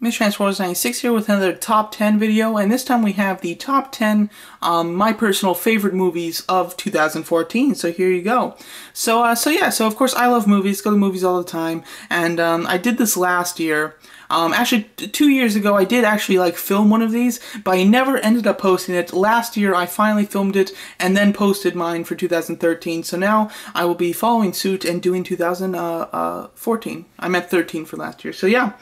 Mr. Transformers 96 here with another top 10 video, and this time we have the top 10 my personal favorite movies of 2014. So here you go. So of course I love movies, go to movies all the time, and I did this last year. Actually, 2 years ago, I did actually film one of these, but I never ended up posting it. Last year, I finally filmed it and then posted mine for 2013. So now I will be following suit and doing 2014. I meant 13 for last year. So yeah.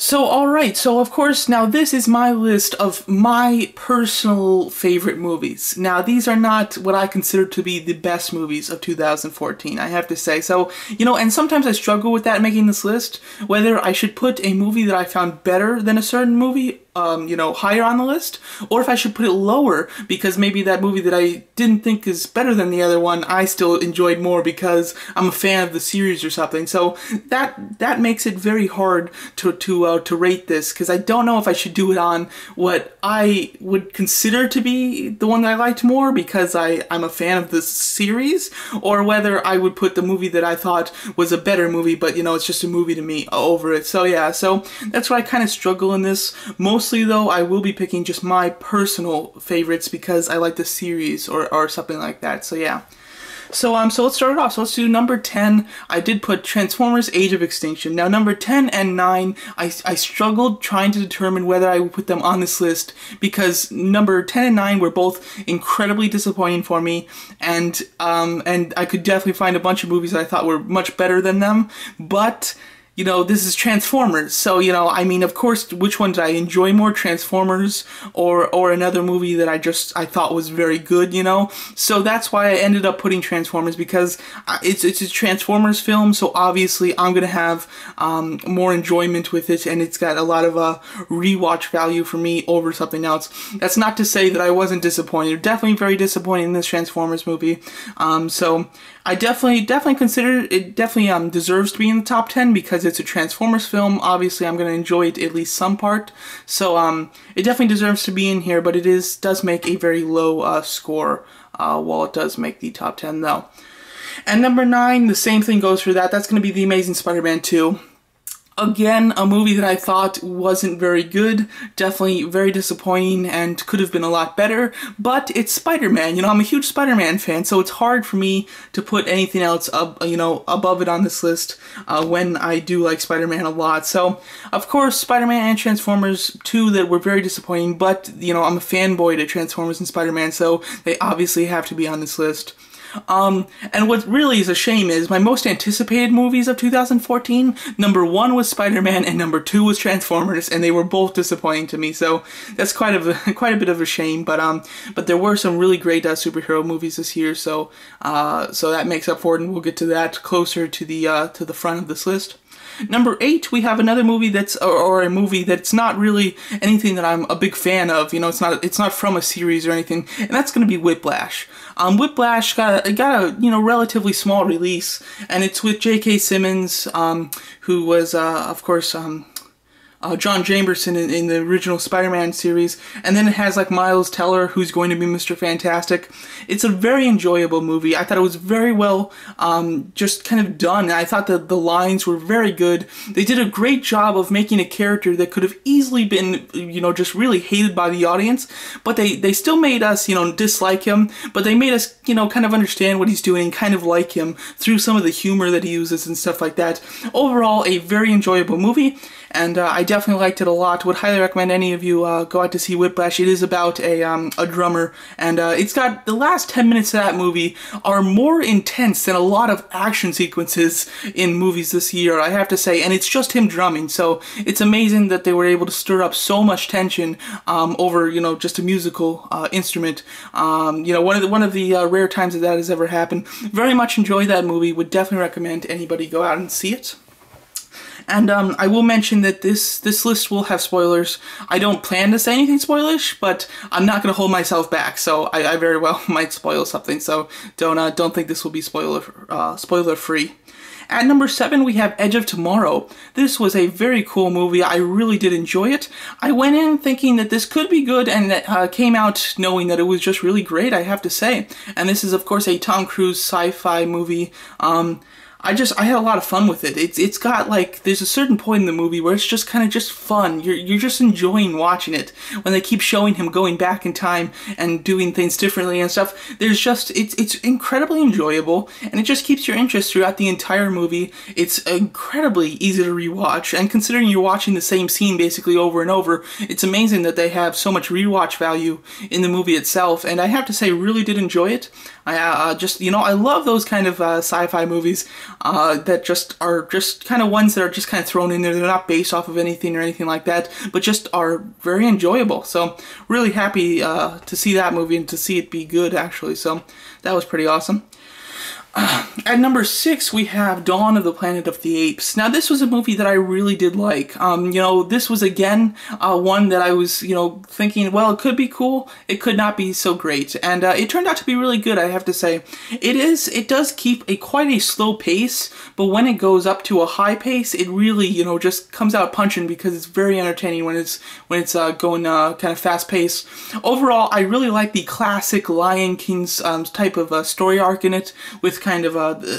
So alright, so of course, now this is my list of my personal favorite movies. Now these are not what I consider to be the best movies of 2014, I have to say. So, and sometimes I struggle with that, making this list, whether I should put a movie that I found better than a certain movie, higher on the list, or if I should put it lower, because maybe that movie that I didn't think is better than the other one, I still enjoyed more because I'm a fan of the series or something. So that makes it very hard to rate this, because I don't know if I should do it on what I would consider to be the one that I liked more because I'm a fan of the series, or whether I would put the movie that I thought was a better movie, but it's just a movie to me over it. So yeah, so that's why I kind of struggle in this. Mostly though, I will be picking just my personal favorites because I like the series or something like that. So yeah. So let's start it off. So let's do number 10. I did put Transformers Age of Extinction. Now number 10 and 9, I struggled trying to determine whether I would put them on this list because number 10 and 9 were both incredibly disappointing for me, and I could definitely find a bunch of movies that I thought were much better than them, but this is Transformers, so, I mean, of course, which one did I enjoy more, Transformers or another movie that I thought was very good, So that's why I ended up putting Transformers, because it's a Transformers film, so obviously I'm going to have more enjoyment with it, and it's got a lot of rewatch value for me over something else. That's not to say that I wasn't disappointed. Definitely very disappointed in this Transformers movie. So I definitely consider it definitely deserves to be in the top 10 because it's a Transformers film. Obviously, I'm going to enjoy it at least some part. So it definitely deserves to be in here, but it does make a very low score while it does make the top 10 though. And number 9, the same thing goes for that. That's going to be The Amazing Spider-Man 2. Again, a movie that I thought wasn't very good, definitely very disappointing, and could have been a lot better, but it's Spider-Man. I'm a huge Spider-Man fan, so it's hard for me to put anything else above it on this list when I do like Spider-Man a lot. So, of course, Spider-Man and Transformers 2 that were very disappointing, but, I'm a fanboy to Transformers and Spider-Man, so they obviously have to be on this list. And what really is a shame is my most anticipated movies of 2014, number 1 was Spider-Man and number 2 was Transformers, and they were both disappointing to me, so that's quite a bit of a shame, but there were some really great superhero movies this year, so that makes up for it, and we'll get to that closer to the front of this list. Number 8, we have another movie or a movie that's not really anything that I'm a big fan of. It's not from a series or anything, and that's going to be Whiplash. Whiplash got a relatively small release, and it's with J.K. Simmons, who was of course John Jamerson in the original Spider-Man series, and then it has Miles Teller, who's going to be Mr. Fantastic. It's a very enjoyable movie. I thought it was very well just kind of done. I thought that the lines were very good. They did a great job of making a character that could have easily been, just really hated by the audience, but they still made us, dislike him, but they made us, kind of understand what he's doing and kind of like him through some of the humor that he uses and stuff like that. Overall, a very enjoyable movie, and I definitely liked it a lot. Would highly recommend any of you go out to see Whiplash. It is about a drummer, and it's got the last 10 minutes of that movie are more intense than a lot of action sequences in movies this year, I have to say, and it's just him drumming, so it's amazing that they were able to stir up so much tension over, just a musical instrument. One of the rare times that has ever happened. Very much enjoy that movie. Would definitely recommend anybody go out and see it. And I will mention that this list will have spoilers. I don't plan to say anything spoilish, but I'm not going to hold myself back, so I very well might spoil something. So don't think this will be spoiler free. At number 7, we have Edge of Tomorrow. This was a very cool movie. I really did enjoy it. I went in thinking that this could be good, and came out knowing that it was just really great, I have to say. And this is, of course, a Tom Cruise sci-fi movie. I had a lot of fun with it. It's got like, there's a certain point in the movie where it's just kind of just fun. You're just enjoying watching it when they keep showing him going back in time and doing things differently and stuff. There's just, it's incredibly enjoyable, and it just keeps your interest throughout the entire movie. It's incredibly easy to rewatch, and considering you're watching the same scene basically over and over, it's amazing that they have so much rewatch value in the movie itself. And I have to say, really did enjoy it. I just, you know, I love those kind of sci-fi movies that just are just kind of ones that are just kind of thrown in there. They're not based off of anything or anything like that, but just are very enjoyable. So really happy to see that movie and to see it be good, actually. So that was pretty awesome. At number 6, we have Dawn of the Planet of the Apes. Now, this was a movie that I really did like. You know, this was, again, one that I was, you know, thinking, well, it could be cool, it could not be so great. And it turned out to be really good, I have to say. It does keep quite a slow pace, but when it goes up to a high pace, it really, you know, just comes out punching, because it's very entertaining when it's going kind of fast paced. Overall, I really like the classic Lion King's type of story arc in it, with kind of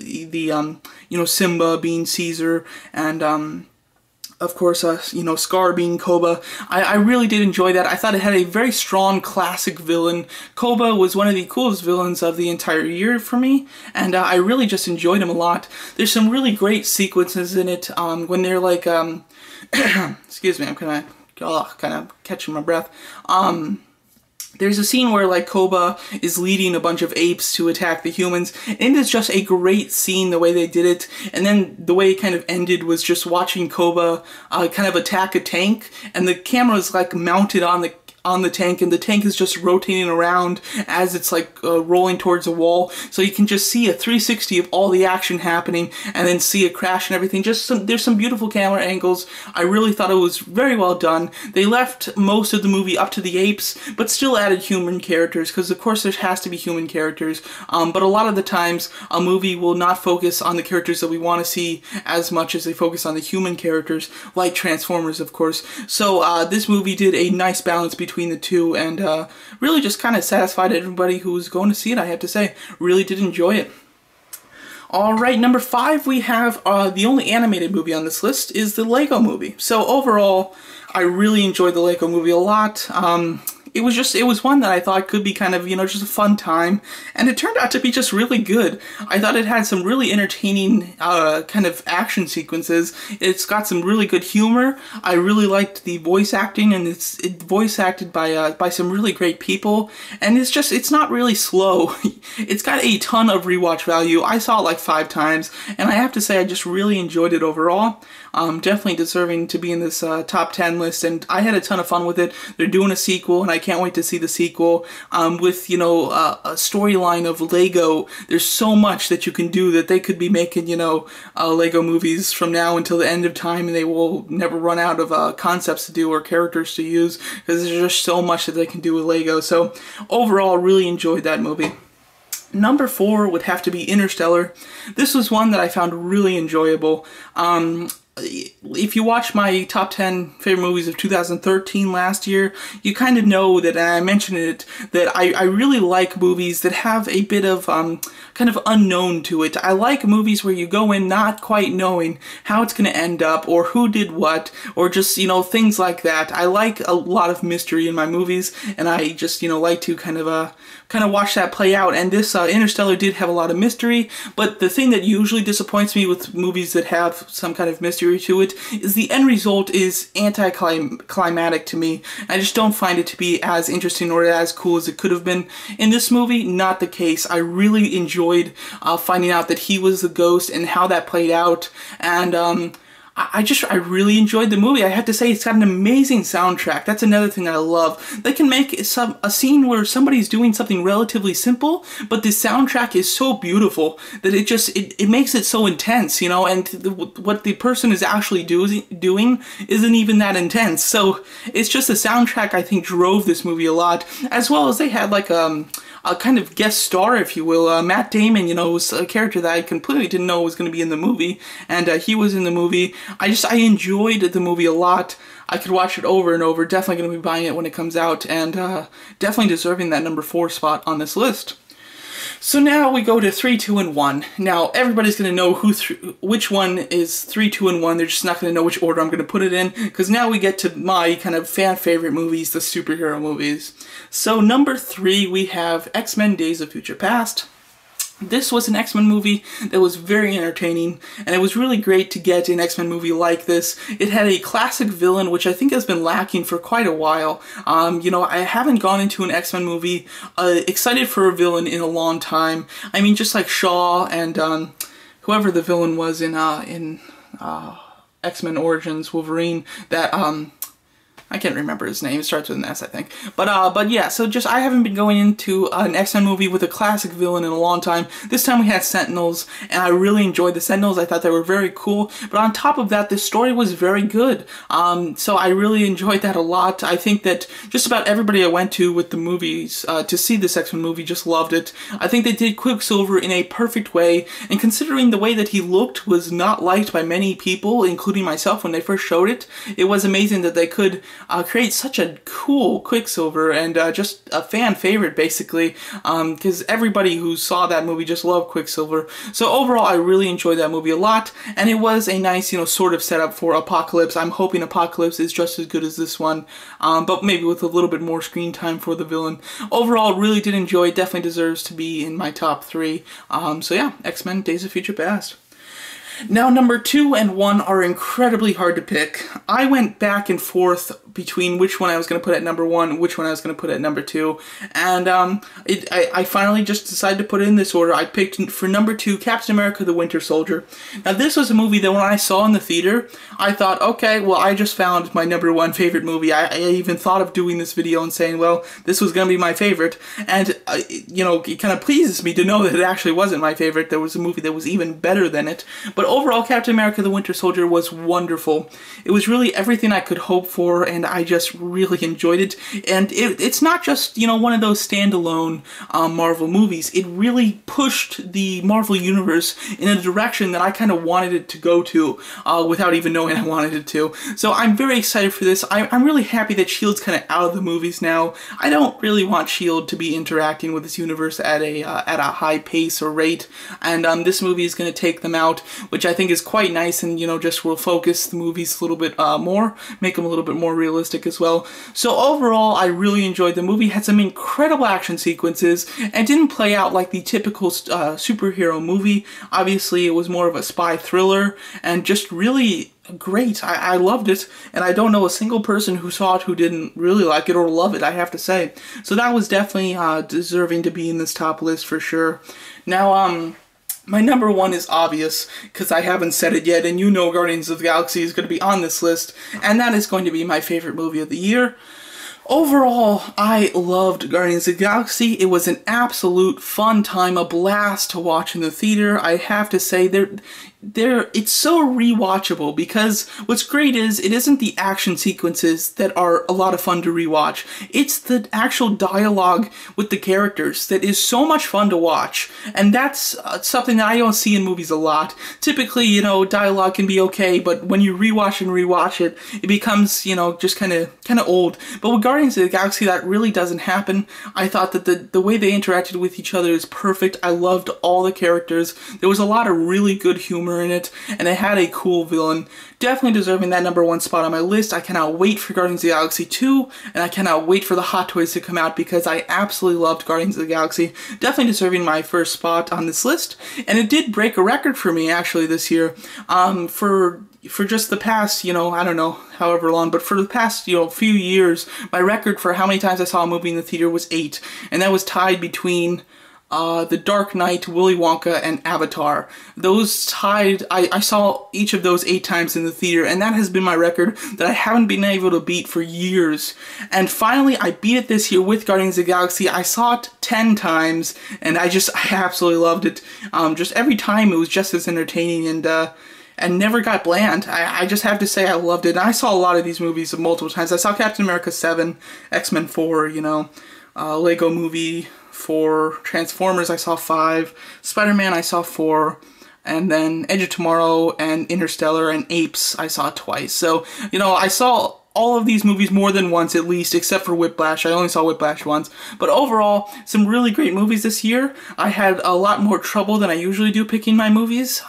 you know, Simba being Caesar, and of course, you know, Scar being Koba. I really did enjoy that. I thought it had a very strong classic villain. Koba was one of the coolest villains of the entire year for me, and I really just enjoyed him a lot. There's some really great sequences in it when they're like, excuse me, I'm kind of catching my breath. There's a scene where, like, Koba is leading a bunch of apes to attack the humans, and it's just a great scene, the way they did it. And then the way it kind of ended was just watching Koba kind of attack a tank, and the camera is, like, mounted on the tank, and the tank is just rotating around as it's like rolling towards a wall, so you can just see a 360 of all the action happening, and then see it crash and everything. There's some beautiful camera angles. I really thought it was very well done. They left most of the movie up to the apes, but still added human characters, because of course there has to be human characters, but a lot of the times a movie will not focus on the characters that we want to see as much as they focus on the human characters, like Transformers, of course. So this movie did a nice balance between the two, and really just kind of satisfied everybody who was going to see it, I have to say. Really did enjoy it. Alright, number 5, we have the only animated movie on this list is the Lego Movie. So overall, I really enjoyed the Lego Movie a lot. It was one that I thought could be kind of, you know, just a fun time, and it turned out to be just really good. I thought it had some really entertaining kind of action sequences. It's got some really good humor. I really liked the voice acting, and it's voice acted by some really great people, and it's not really slow. It's got a ton of rewatch value. I saw it like 5 times, and I have to say I just really enjoyed it overall. Definitely deserving to be in this top 10 list, and I had a ton of fun with it. They're doing a sequel, and I can't wait to see the sequel. With, you know, a storyline of Lego, there's so much that you can do that they could be making, you know, Lego movies from now until the end of time, and they will never run out of concepts to do or characters to use, because there's just so much that they can do with Lego. So overall, really enjoyed that movie. Number 4 would have to be Interstellar. This was one that I found really enjoyable. If you watch my top 10 favorite movies of 2013 last year, you kind of know that, and I mentioned it, that I really like movies that have a bit of kind of unknown to it. I like movies where you go in not quite knowing how it's going to end up, or who did what, or just, you know, things like that. I like a lot of mystery in my movies, and I just, you know, like to kind of watch that play out. And this Interstellar did have a lot of mystery, but the thing that usually disappoints me with movies that have some kind of mystery to it is the end result is anticlimactic to me. I just don't find it to be as interesting or as cool as it could have been. In this movie, not the case. I really enjoyed finding out that he was the ghost and how that played out, and I really enjoyed the movie. I have to say, it's got an amazing soundtrack. That's another thing that I love. They can make a scene where somebody's doing something relatively simple, but the soundtrack is so beautiful that it makes it so intense, you know, and what the person is actually doing isn't even that intense. So it's just the soundtrack, I think, drove this movie a lot, as well as they had like a kind of guest star, if you will. Matt Damon, you know, was a character that I completely didn't know was going to be in the movie, and he was in the movie. I enjoyed the movie a lot. I could watch it over and over. Definitely going to be buying it when it comes out, and definitely deserving that number 4 spot on this list. So now we go to 3, 2, and 1. Now everybody's going to know which one is 3, 2, and 1. They're just not going to know which order I'm going to put it in, because now we get to my kind of fan favorite movies, the superhero movies. So number 3, we have X-Men Days of Future Past. This was an X-Men movie that was very entertaining, and it was really great to get an X-Men movie like this. It had a classic villain, which I think has been lacking for quite a while. You know, I haven't gone into an X-Men movie excited for a villain in a long time. I mean, just like Shaw and whoever the villain was in X-Men Origins Wolverine, that I can't remember his name. It starts with an S, I think. But yeah, so just I haven't been going into an X-Men movie with a classic villain in a long time. This time we had Sentinels, and I really enjoyed the Sentinels. I thought they were very cool. But on top of that, the story was very good. So I really enjoyed that a lot. I think that just about everybody I went to with the movies to see this X-Men movie just loved it. I think they did Quicksilver in a perfect way, and considering the way that he looked was not liked by many people, including myself, when they first showed it, it was amazing that they could create such a cool Quicksilver, and just a fan favorite basically, because everybody who saw that movie just loved Quicksilver. So overall, I really enjoyed that movie a lot, and it was a nice, you know, sort of setup for Apocalypse. I'm hoping Apocalypse is just as good as this one, but maybe with a little bit more screen time for the villain. Overall, really did enjoy it. Definitely deserves to be in my top 3. So yeah, X-Men Days of Future Past. Now, number 2 and 1 are incredibly hard to pick. I went back and forth between which one I was going to put at number 1, which one I was going to put at number 2, and I finally just decided to put it in this order. I picked for number 2 Captain America the Winter Soldier. Now, this was a movie that when I saw in the theater, I thought, okay, well, I just found my number 1 favorite movie. I even thought of doing this video and saying, well, this was going to be my favorite, and you know, it kind of pleases me to know that it actually wasn't my favorite. There was a movie that was even better than it. But overall, Captain America the Winter Soldier was wonderful. It was really everything I could hope for, and I just really enjoyed it. And it's not just, you know, one of those standalone Marvel movies. It really pushed the Marvel Universe in a direction that I kind of wanted it to go to without even knowing I wanted it to. So I'm very excited for this. I'm really happy that S.H.I.E.L.D.'s kind of out of the movies now. I don't really want S.H.I.E.L.D. to be interacting with this universe at a high pace or rate, and this movie is going to take them out, which I think is quite nice, and, you know, just will focus the movies a little bit more, make them a little bit more realistic as well. So overall, I really enjoyed the movie. It had some incredible action sequences, and didn't play out like the typical superhero movie. Obviously, it was more of a spy thriller, and just really great. I loved it, and I don't know a single person who saw it who didn't really like it or love it, I have to say. So that was definitely deserving to be in this top list for sure. Now, my number 1 is obvious, because I haven't said it yet, and you know Guardians of the Galaxy is going to be on this list, and that is going to be my favorite movie of the year. Overall, I loved Guardians of the Galaxy. It was an absolute fun time, a blast to watch in the theater. I have to say, it's so rewatchable, because what's great is it isn't the action sequences that are a lot of fun to rewatch. It's the actual dialogue with the characters that is so much fun to watch, and that's something that I don't see in movies a lot. Typically, you know, dialogue can be okay, but when you rewatch it, it becomes, you know, just kind of old. But with Guardians of the Galaxy, that really doesn't happen. I thought that the way they interacted with each other is perfect. I loved all the characters. There was a lot of really good humor in it, and it had a cool villain. Definitely deserving that number 1 spot on my list. I cannot wait for Guardians of the Galaxy 2, and I cannot wait for the Hot Toys to come out, because I absolutely loved Guardians of the Galaxy. Definitely deserving my first spot on this list, and it did break a record for me actually this year. For just the past, you know, I don't know, however long, but for the past, you know, few years, my record for how many times I saw a movie in the theater was 8, and that was tied between The Dark Knight, Willy Wonka, and Avatar. Those tied, I saw each of those 8 times in the theater, and that has been my record that I haven't been able to beat for years. And finally, I beat it this year with Guardians of the Galaxy. I saw it 10 times, and I absolutely loved it. Just every time it was just as entertaining, and never got bland. I just have to say I loved it. And I saw a lot of these movies multiple times. I saw Captain America 7, X-Men 4, you know, Lego Movie 4, Transformers I saw 5, Spider-Man I saw 4, and then Edge of Tomorrow and Interstellar and Apes I saw twice. So, you know, I saw all of these movies more than once at least, except for Whiplash. I only saw Whiplash once. But overall, some really great movies this year. I had a lot more trouble than I usually do picking my movies,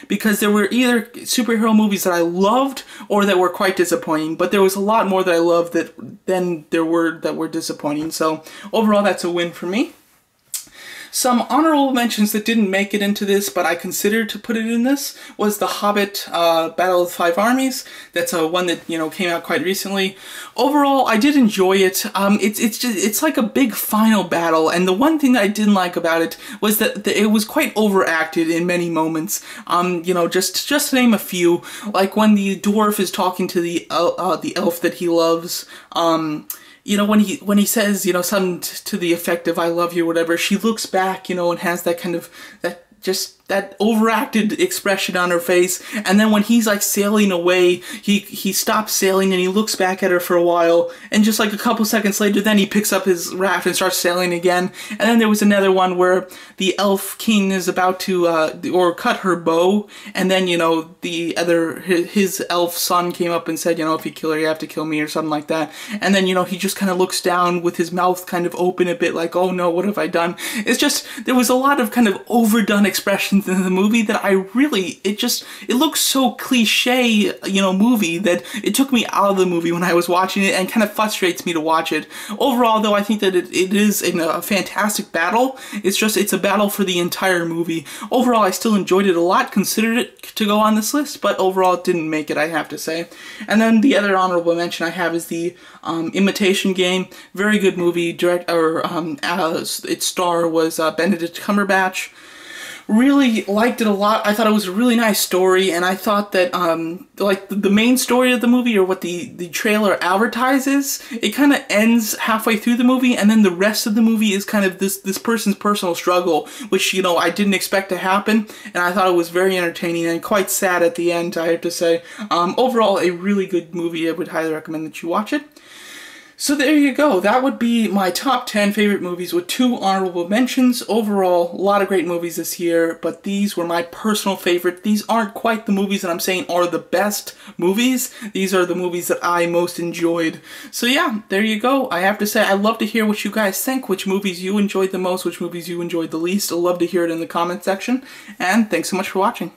because there were either superhero movies that I loved or that were quite disappointing. But there was a lot more that I loved than there were that were disappointing. So overall, that's a win for me. Some honorable mentions that didn't make it into this, but I considered to put it in this, was The Hobbit, Battle of the Five Armies. That's one that, you know, came out quite recently. Overall, I did enjoy it. It's like a big final battle, and the one thing that I didn't like about it was that it was quite overacted in many moments. You know, just to name a few, like when the dwarf is talking to the elf that he loves, you know, when he says, you know, something to the effect of "I love you," or whatever, she looks back, you know, and has that kind of that overacted expression on her face, and then when he's like sailing away, he stops sailing and he looks back at her for a while, and just like a couple seconds later, then he picks up his raft and starts sailing again. And then there was another one where the elf king is about to or cut her bow, and then, you know, his elf son came up and said, you know, if you kill her, you have to kill me, or something like that. And then, you know, he just kind of looks down with his mouth kind of open a bit, like, oh no, what have I done? It's just, there was a lot of kind of overdone expressions in the movie that it looks so cliche, you know, movie, that it took me out of the movie when I was watching it, and kind of frustrates me to watch it. Overall, though, I think that it is a fantastic battle. It's a battle for the entire movie. Overall, I still enjoyed it a lot, considered it to go on this list, but overall it didn't make it, I have to say. And then the other honorable mention I have is the Imitation Game. Very good movie. Its star was Benedict Cumberbatch. Really liked it a lot. I thought it was a really nice story, and I thought that, like, the main story of the movie, or what the trailer advertises, it kind of ends halfway through the movie, and then the rest of the movie is kind of this person's personal struggle, which, you know, I didn't expect to happen, and I thought it was very entertaining and quite sad at the end, I have to say. Overall, a really good movie. I would highly recommend that you watch it. So there you go. That would be my top 10 favorite movies with 2 honorable mentions. Overall, a lot of great movies this year, but these were my personal favorite. These aren't quite the movies that I'm saying are the best movies. These are the movies that I most enjoyed. So yeah, there you go. I have to say, I'd love to hear what you guys think, which movies you enjoyed the most, which movies you enjoyed the least. I'd love to hear it in the comment section. And thanks so much for watching.